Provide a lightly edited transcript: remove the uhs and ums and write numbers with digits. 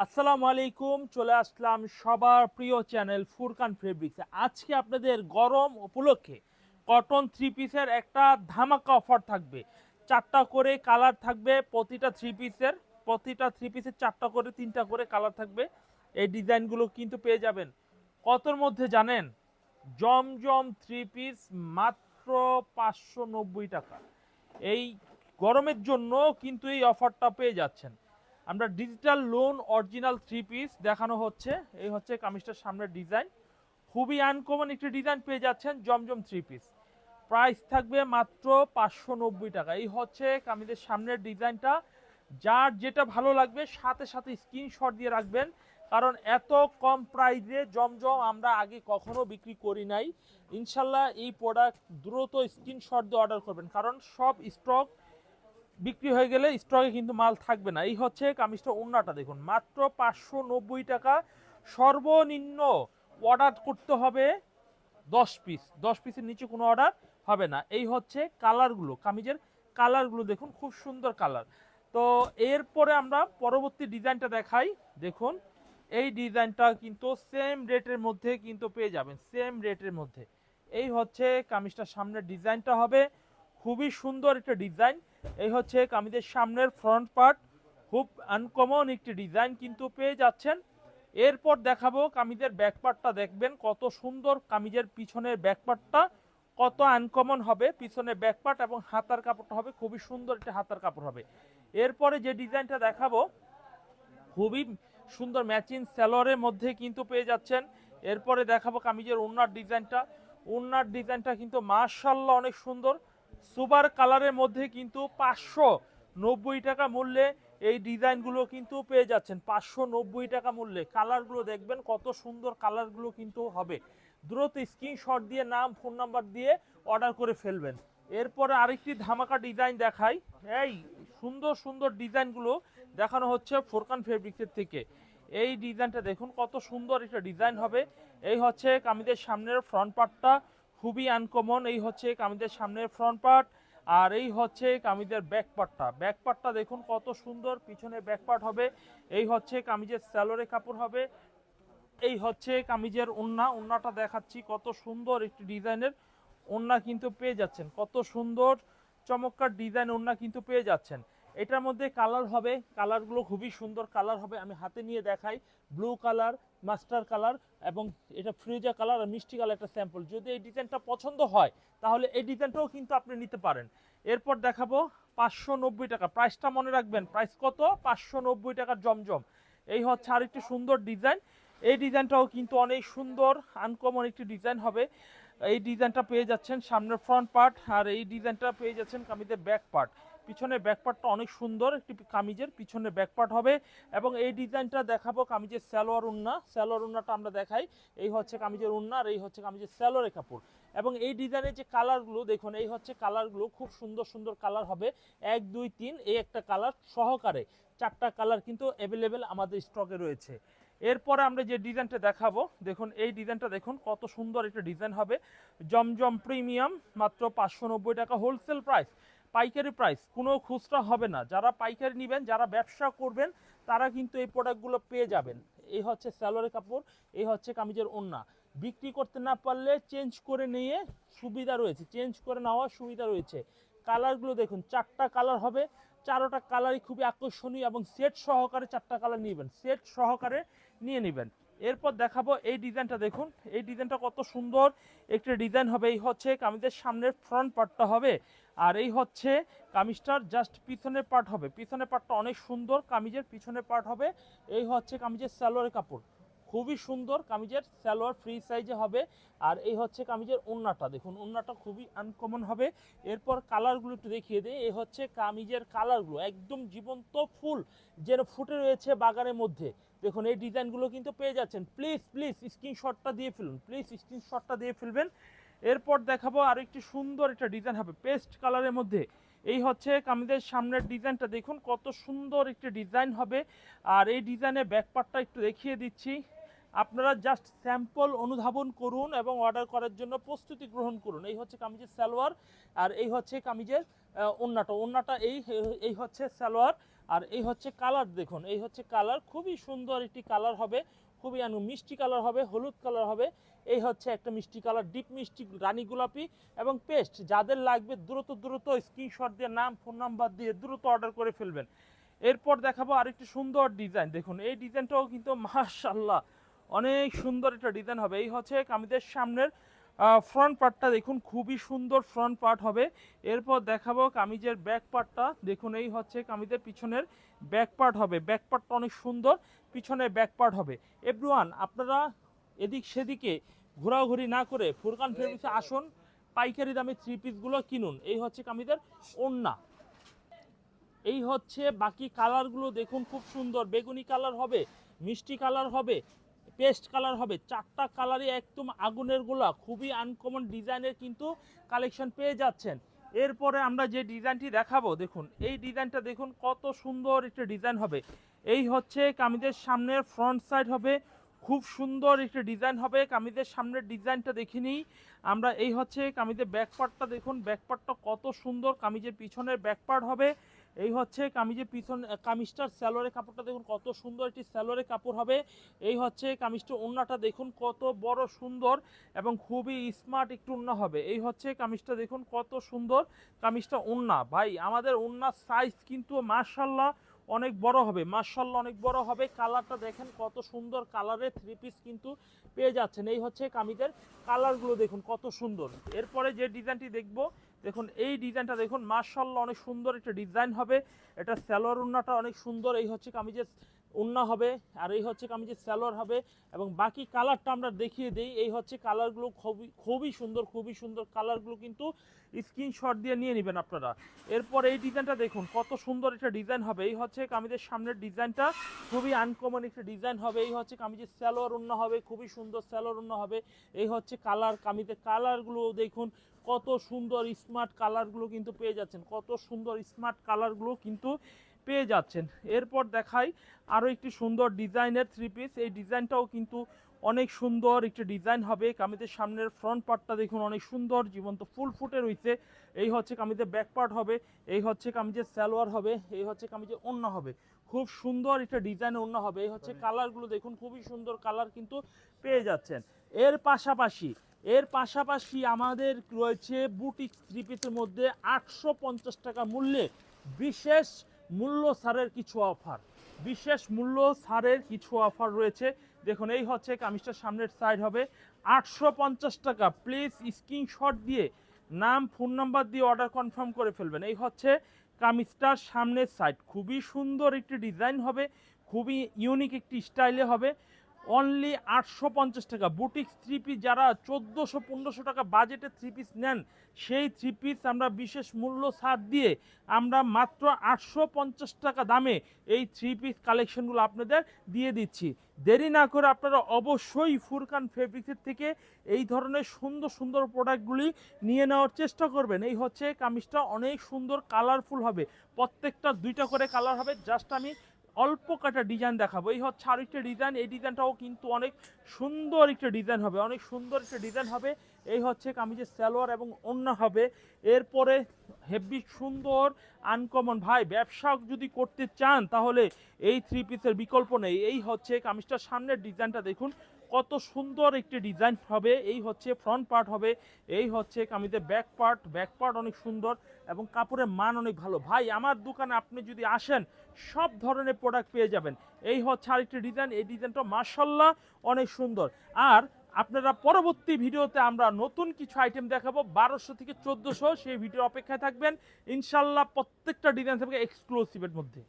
আসসালামু আলাইকুম, চলে আসলাম সবার প্রিয় চ্যানেল ফুরকান ফেব্রিক্সে। আজকে আপনাদের গরম উপলক্ষে কটন থ্রি পিসের একটা ধামাকা অফার থাকবে। চারটা করে কালার থাকবে প্রতিটা থ্রি পিসের চারটা করে তিনটা করে কালার থাকবে। এই ডিজাইনগুলো কিন্তু পেয়ে যাবেন কতর মধ্যে জানেন? জমজম থ্রি পিস মাত্র 590 টাকা। এই গরমের জন্য কিন্তু এই অফারটা পেয়ে যাচ্ছেন। আমরা digital loan original three piece দেখানো হচ্ছে। এই হচ্ছে কামিজটার সামনের ডিজাইন, খুবই আনকমন একটি ডিজাইন পেয়ে যাচ্ছেন জমজম থ্রি পিস। প্রাইস থাকবে মাত্র 590 টাকা। এই হচ্ছে কামিজের সামনের ডিজাইনটা। যার যেটা ভালো লাগবে সাথে সাথে স্ক্রিনশট দিয়ে রাখবেন, কারণ এত কম প্রাইসে জমজম আমরা আগে কখনো বিক্রি করি নাই। ইনশাল্লাহ এই প্রোডাক্ট দ্রুত স্ক্রিনশট দিয়ে অর্ডার করবেন, কারণ সব স্টক বিক্রি হয়ে গেলে স্টকে কিন্তু মাল থাকবে না। এই হচ্ছে কামিজটা, ওড়নাটা দেখুন মাত্র 590 টাকা। সর্বনিম্ন অর্ডার করতে হবে 10 পিস, 10 পিসের নিচে কোনো অর্ডার হবে না। এই হচ্ছে কালারগুলো, কামিজের কালারগুলো দেখুন, খুব সুন্দর কালার। তো এরপরে আমরা পরবর্তী ডিজাইনটা দেখাই। দেখুন এই ডিজাইনটা কিন্তু সেম রেটের মধ্যে কিন্তু পেয়ে যাবেন, সেম রেটের মধ্যে। এই হচ্ছে কামিজটার সামনের ডিজাইনটা হবে, খুবই সুন্দর একটা ডিজাইন। এই হচ্ছে কামিজের সামনের ফ্রন্ট পার্ট, খুব আনকমন একটি ডিজাইন কিন্তু পেয়ে যাচ্ছেন। এরপর দেখাবো কামিজের ব্যাক পার্টটা, দেখবেন কত সুন্দর। কামিজের পিছনের ব্যাক পার্টটা কত আনকমন হবে, পিছনের ব্যাক পার্ট এবং হাতার কাপড়টা হবে খুবই সুন্দর, একটা হাতার কাপড় হবে। এরপরে যে ডিজাইনটা দেখাবো খুবই সুন্দর ম্যাচিং সালোয়ারের মধ্যে কিন্তু পেয়ে যাচ্ছেন। এরপরে দেখাবো কামিজের ওড়নার ডিজাইনটা। ওড়নার ডিজাইনটা কিন্তু মাশাআল্লাহ অনেক সুন্দর, সুপার কালারের মধ্যে কিন্তু 590 টাকা মূল্যে এই ডিজাইনগুলো কিন্তু পেয়ে যাচ্ছেন। 590 টাকা মূল্যে কালারগুলো দেখবেন কত সুন্দর, কালারগুলো কিন্তু হবে। দ্রুত স্ক্রিনশট দিয়ে নাম ফোন নাম্বার দিয়ে অর্ডার করে ফেলবেন। এরপরে আরেকটি ধামাকা ডিজাইন দেখাই। এই সুন্দর সুন্দর ডিজাইনগুলো দেখানো হচ্ছে ফোরকান ফেব্রিক্সের থেকে। এই ডিজাইনটা দেখুন কত সুন্দর একটা ডিজাইন হবে। এই হচ্ছে কামিজের সামনের ফ্রন্ট পার্টটা, খুবই আনকমন। এই হচ্ছে কামিজের সামনের ফ্রন্ট পার্ট, আর এই হচ্ছে কামিজের ব্যাক পার্টটা। ব্যাক পার্টটা দেখুন কত সুন্দর, পিছনে ব্যাক পার্ট হবে। এই হচ্ছে কামিজের স্যালোরে কাপড় হবে। এই হচ্ছে কামিজের ওড়না, ওড়নাটা দেখাচ্ছি কত সুন্দর একটি ডিজাইনের ওড়না কিন্তু পেয়ে যাচ্ছেন। কত সুন্দর চমৎকার ডিজাইন ওড়না কিন্তু পেয়ে যাচ্ছেন। এটার মধ্যে কালার হবে, কালারগুলো খুবই সুন্দর কালার হবে। আমি হাতে নিয়ে দেখাই, ব্লু কালার, মাস্টার কালার এবং এটা ফ্রিজা কালার আর মিষ্টি কালার একটা স্যাম্পল। যদি এই ডিজাইনটা পছন্দ হয় তাহলে এই ডিজাইনটাও কিন্তু আপনি নিতে পারেন। এরপর দেখাবো 590 টাকা। প্রাইসটা মনে রাখবেন, প্রাইস কত? 590 টাকার জমজম। এই হচ্ছে আরেকটি সুন্দর ডিজাইন। এই ডিজাইনটাও কিন্তু অনেক সুন্দর, আনকমন একটি ডিজাইন হবে। এই ডিজাইনটা পেয়ে যাচ্ছেন সামনের ফ্রন্ট পার্ট, আর এই ডিজাইনটা পেয়ে যাচ্ছেন কামিজের ব্যাক পার্ট। পিছনের ব্যাক পার্টটা অনেক সুন্দর, একটি কামিজের পিছনে ব্যাক পার্ট হবে। এবং এই ডিজাইনটা দেখাবো কামিজের সালোয়ার ওড়না। সালোয়ার ওড়নাটা আমরা দেখাই। এই হচ্ছে কামিজের ওড়না, আর এই হচ্ছে কামিজের সালোয়ারের কাপড়। এবং এই ডিজাইনের যে কালারগুলো দেখুন, এই হচ্ছে কালারগুলো, খুব সুন্দর সুন্দর কালার হবে। 1 2 3 এই একটা কালার সহকারে চারটা কালার কিন্তু অ্যাভেলেবেল আমাদের স্টকে রয়েছে। এরপরে আমরা যে ডিজাইনটা দেখাবো, দেখুন এই ডিজাইনটা দেখুন কত সুন্দর একটা ডিজাইন হবে। জমজম প্রিমিয়াম, মাত্র 590 টাকা হোলসেল প্রাইস, পাইকারি প্রাইস, কোনো খুচরা হবে না। যারা পাইকারি নেবেন, যারা ব্যবসা করবেন, তারা কিন্তু এই প্রোডাক্টগুলো পেয়ে যাবেন। এই হচ্ছে সালোয়ারের কাপড়, এই হচ্ছে কামিজের ওড়না। বিক্রি করতে না পারলে চেঞ্জ করে নিয়ে সুবিধা রয়েছে, চেঞ্জ করে নেওয়ার সুবিধা রয়েছে। কালারগুলো দেখুন, চারটা কালার হবে, চারোটা কালারই খুবই আকর্ষণীয় এবং সেট সহকারে চারটা কালার নেবেন, সেট সহকারে নিয়ে নেবেন। এরপর দেখাবো এই ডিজাইনটা দেখুন, এই ডিজাইনটা কত সুন্দর একটা ডিজাইন হবে। এই হচ্ছে কামিজের সামনের ফ্রন্ট পার্টটা হবে, আর এই হচ্ছে কামিজটার জাস্ট পিছনের পার্ট হবে। পিছনের পার্টটা অনেক সুন্দর, কামিজের পিছনের পার্ট হবে। এই হচ্ছে কামিজের সালোয়ারের কাপড়, খুবই সুন্দর। কামিজের সালোয়ার ফ্রি সাইজে হবে। আর এই হচ্ছে কামিজের ওড়নাটা দেখুন, ওড়নাটা খুবই আনকমন হবে। এরপর কালারগুলো একটু দেখিয়ে দিই। এই হচ্ছে কামিজের কালারগুলো একদম জীবন্ত ফুল, যেন ফুটে রয়েছে বাগানের মধ্যে। দেখুন এই ডিজাইনগুলো কিন্তু পেয়ে যাচ্ছেন। প্লিজ প্লিজ স্ক্রিনশটটা দিয়ে ফেলুন, প্লিজ স্ক্রিনশটটা দিয়ে ফেলবেন। এরপর দেখাবো আরেকটি সুন্দর একটা ডিজাইন হবে পেস্ট কালারের মধ্যে। এই হচ্ছে কামিজের সামনের ডিজাইনটা দেখুন কত সুন্দর একটি ডিজাইন হবে। আর এই ডিজাইনের ব্যাক পার্টটা একটু দেখিয়ে দিচ্ছি। আপনারা জাস্ট স্যাম্পল অনুধাবন করুন এবং অর্ডার করার জন্য প্রস্তুতি গ্রহণ করুন। এই হচ্ছে কামিজের সালোয়ার, আর এই হচ্ছে কামিজের ওড়নাটা। ওড়নাটা এই এই হচ্ছে সালোয়ার, আর এই হচ্ছে কালার, দেখুন এই হচ্ছে কালার, খুবই সুন্দর একটি কালার হবে, খুবই মিষ্টি কালার হবে, হলুদ কালার হবে। এই হচ্ছে একটা মিষ্টি কালার, ডিপ মিষ্টি রানী গোলাপি এবং পেস্ট। যাদের লাগবে দ্রুত দ্রুত স্ক্রিনশট দিয়ে নাম ফোন নাম্বার দিয়ে দ্রুত অর্ডার করে ফেলবেন। এরপর দেখাবো আরেকটি সুন্দর ডিজাইন, দেখুন এই ডিজাইনটাও কিন্তু মাশাআল্লাহ অনেক সুন্দর একটা ডিজাইন হবে। এই হচ্ছে কামিজের সামনের ফ্রন্ট পার্টটা, দেখুন খুবই সুন্দর ফ্রন্ট পার্ট হবে। এরপর দেখাবো কামিজের ব্যাক পার্টটা, দেখুন এই হচ্ছে কামিজের পিছনের ব্যাক পার্ট হবে। ব্যাক পার্টটা অনেক সুন্দর, পিছনে ব্যাক পার্ট হবে। এভরিওয়ান, আপনারা এদিক সেদিকে ঘোরাঘুরি না করে ফুরকান ফেব্রিক্সে আসুন, পাইকারি দামে থ্রি পিসগুলো কিনুন। এই হচ্ছে কামিজের ওড়না। এই হচ্ছে বাকি কালারগুলো দেখুন, খুব সুন্দর বেগুনি কালার হবে, মিষ্টি কালার হবে, পেস্ট কালার হবে, চারটা কালারই একদম আগুনের গোলা, খুবই আনকমন ডিজাইনের কিন্তু কালেকশন পেয়ে যাচ্ছেন। এরপরে আমরা যে ডিজাইনটি দেখাবো, দেখুন এই ডিজাইনটা দেখুন কত সুন্দর একটা ডিজাইন হবে। এই হচ্ছে কামিজের সামনের ফ্রন্ট সাইড হবে, খুব সুন্দর একটা ডিজাইন হবে। কামিজের সামনের ডিজাইনটা দেখে নিই আমরা। এই হচ্ছে কামিজের ব্যাক পার্টটা, দেখুন ব্যাক পার্টটা কত সুন্দর, কামিজের পিছনের ব্যাক পার্ট হবে। এই হচ্ছে কামিজের পিছন, কামিজটার স্যালোয়ারের কাপড়টা দেখুন কত সুন্দর একটি স্যালোয়ারের কাপড় হবে। এই হচ্ছে কামিজটা, ওড়নাটা দেখুন কত বড় সুন্দর এবং খুবই স্মার্ট একটু ওড়না হবে। এই হচ্ছে কামিজটা দেখুন কত সুন্দর কামিজটা ওড়না। ভাই আমাদের ওড়নার সাইজ কিন্তু মাশাআল্লাহ অনেক বড় হবে, মাশাআল্লাহ অনেক বড় হবে। কালারটা দেখেন কত সুন্দর কালারের থ্রি পিস কিন্তু পেয়ে যাচ্ছেন। এই হচ্ছে কামিজের কালারগুলো দেখুন কত সুন্দর। এরপরে যে ডিজাইনটি দেখবো, দেখুন এই ডিজাইনটা দেখুন মাশাআল্লাহ অনেক সুন্দর একটা ডিজাইন হবে। এটা সালোয়ার ওড়নাটা অনেক সুন্দর। এই হচ্ছে কামিজের ওড়না হবে, আর এই হচ্ছে কামিজের সালোয়ার হবে। এবং বাকি কালারটা আমরা দেখিয়ে দিই। এই হচ্ছে কালারগুলো খুবই সুন্দর, খুবই সুন্দর কালারগুলো কিন্তু স্ক্রিনশট দিয়ে নিয়ে নেবেন আপনারা। এরপর এই ডিজাইনটা দেখুন কত সুন্দর একটা ডিজাইন হবে। এই হচ্ছে কামিজের সামনের ডিজাইনটা, খুবই আনকমন একটা ডিজাইন হবে। এই হচ্ছে কামিজের সালোয়ার ওড়না হবে, খুবই সুন্দর সালোয়ার ওড়না হবে। এই হচ্ছে কালার, কামিজের কালারগুলো দেখুন কত সুন্দর স্মার্ট কালারগুলো কিন্তু পেয়ে যাচ্ছেন, কত সুন্দর স্মার্ট কালারগুলো কিন্তু পেয়ে যাচ্ছেন। এরপর দেখাই আরও একটি সুন্দর ডিজাইনের থ্রি পিস। এই ডিজাইনটাও কিন্তু অনেক সুন্দর একটি ডিজাইন হবে। কামিজের সামনের ফ্রন্ট পার্টটা দেখুন অনেক সুন্দর জীবন্ত ফুল ফুটে রয়েছে। এই হচ্ছে কামিজের ব্যাক পার্ট হবে, এই হচ্ছে কামিজের সালোয়ার হবে, এই হচ্ছে কামিজের ওড়না হবে। খুব সুন্দর একটা ডিজাইন ওড়না হবে। এই হচ্ছে কালারগুলো দেখুন, খুবই সুন্দর কালার কিন্তু পেয়ে যাচ্ছেন। এর পাশাপাশি আমাদের রয়েছে বুটিক থ্রি পিসের মধ্যে 850 টাকা মূল্যে বিশেষ মূল্য ছাড়ের কিছু অফার, বিশেষ মূল্য ছাড়ের কিছু অফার রয়েছে। দেখুন এই হচ্ছে কামিজটার সামনের সাইড হবে 850 টাকা। প্লিজ স্ক্রিনশট দিয়ে নাম ফোন নাম্বার দিয়ে অর্ডার কনফার্ম করে ফেলবেন। এই হচ্ছে কামিজটার সামনের সাইড, খুবই সুন্দর একটি ডিজাইন হবে, খুবই ইউনিক একটি স্টাইলে হবে। অনলি 850 টাকা। বুটিক থ্রি পিস যারা 1400-1500 টাকা বাজেটে থ্রি পিস নেন, সেই থ্রি পিস আমরা বিশেষ মূল্য ছাড় দিয়ে আমরা মাত্র 850 টাকা দামে এই থ্রি পিস কালেকশনগুলো আপনাদের দিয়ে দিচ্ছি। দেরি না করে আপনারা অবশ্যই ফুরকান ফেব্রিক্সের থেকে এই ধরনের সুন্দর সুন্দর প্রোডাক্টগুলি নিয়ে নেওয়ার চেষ্টা করবেন। এই হচ্ছে কামিজটা অনেক সুন্দর কালারফুল হবে, প্রত্যেকটা দুইটা করে কালার হবে। জাস্ট আমি অল্প কাটা ডিজাইন দেখাবো। এই হচ্ছে আরেকটা ডিজাইন, এই ডিজাইনটাও কিন্তু অনেক সুন্দর একটা ডিজাইন হবে, অনেক সুন্দর একটা ডিজাইন হবে। এই হচ্ছে কামিজের সালোয়ার এবং ওড়না হবে। এরপরে হেভি সুন্দর আনকমন, ভাই ব্যবসা যদি করতে চান তাহলে এই থ্রি পিসের বিকল্প নেই। এই হচ্ছে কামিজটার সামনের ডিজাইনটা দেখুন কত সুন্দর একটি ডিজাইন হবে। এই হচ্ছে ফ্রন্ট পার্ট হবে, এই হচ্ছে কামিজের ব্যাক পার্ট, ব্যাক পার্ট অনেক সুন্দর এবং কাপড়ের মান অনেক ভালো। ভাই আমার দোকানে আপনি যদি আসেন সব ধরনের প্রোডাক্ট পেয়ে যাবেন। এই হচ্ছে আরেকটি ডিজাইন, এই ডিজাইনটা মাশাআল্লাহ অনেক সুন্দর। আর আপনারা পরবর্তী ভিডিওতে আমরা নতুন কিছু আইটেম দেখাবো 1200 থেকে 1400, সেই ভিডিও অপেক্ষায় থাকবেন। ইনশাল্লাহ প্রত্যেকটা ডিজাইন থাকবে এক্সক্লুসিভের মধ্যে।